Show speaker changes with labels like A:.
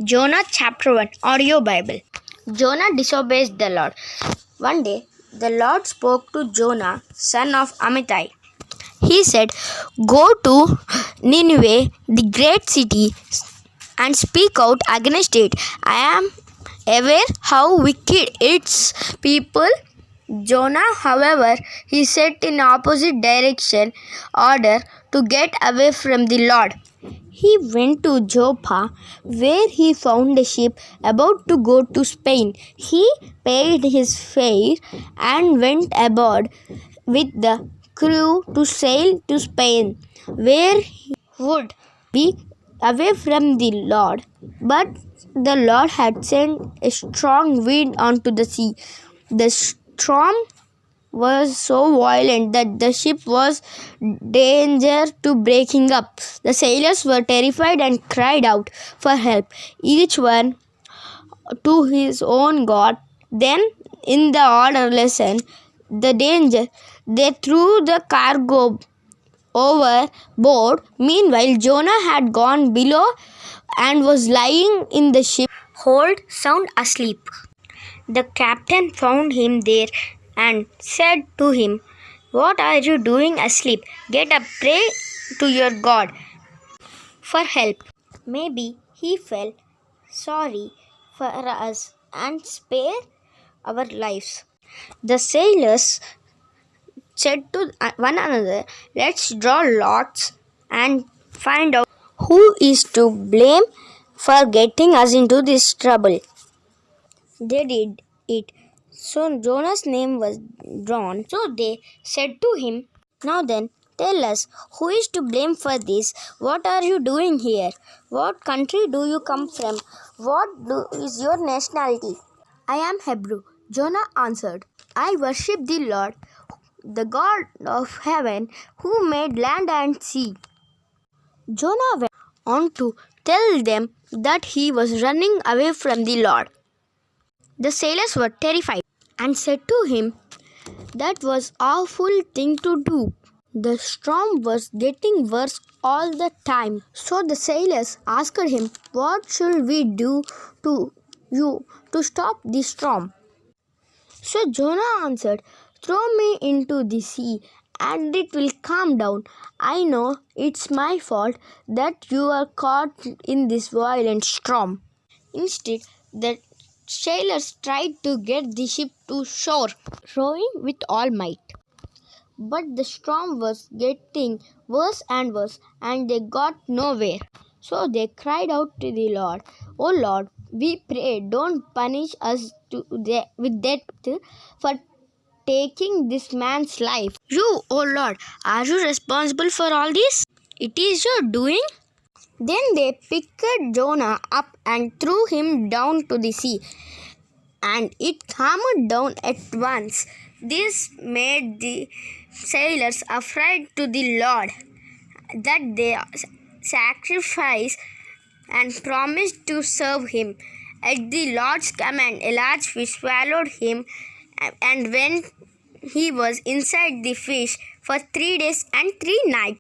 A: Jonah chapter 1 Audio Bible. Jonah disobeys the Lord. One day, the Lord spoke to Jonah, son of Amittai. He said, "Go to Nineveh, the great city, and speak out against it. I am aware how wicked its people." Jonah, however, he set in opposite direction order to get away from the Lord. He went to Joppa, where he found a ship about to go to Spain. He paid his fare and went aboard with the crew to sail to Spain, where he would be away from the Lord. But the Lord had sent a strong wind onto the sea. The storm was so violent that the ship was danger to breaking up. The sailors were terrified and cried out for help, each one to his own god. Then, in the order lesson, the danger, they threw the cargo overboard. Meanwhile, Jonah had gone below and was lying in the ship hold, sound asleep. The captain found him there and said to him, "What are you doing asleep? Get up, pray to your God for help. Maybe he felt sorry for us and spare our lives." The sailors said to one another, "Let's draw lots and find out who is to blame for getting us into this trouble." They did it. So Jonah's name was drawn. So they said to him, "Now then, tell us, who is to blame for this? What are you doing here? What country do you come from? Is your nationality?" "I am Hebrew," Jonah answered. "I worship the Lord, the God of heaven, who made land and sea." Jonah went on to tell them that he was running away from the Lord. The sailors were terrified and said to him, "That was an awful thing to do." The storm was getting worse all the time. So the sailors asked him, "What should we do to stop the storm?" So Jonah answered, "Throw me into the sea and it will calm down. I know it's my fault that you are caught in this violent storm." Instead, the sailors tried to get the ship to shore, rowing with all might. But the storm was getting worse and worse, and they got nowhere. So they cried out to the Lord, "Oh Lord, we pray, don't punish us with death for taking this man's life. You, oh Lord, are you responsible for all this? It is your doing." Then they picked Jonah up and threw him down to the sea, and it calmed down at once. This made the sailors afraid to the Lord, that they sacrificed and promised to serve him. At the Lord's command, a large fish swallowed him, and when he was inside the fish for 3 days and 3 nights,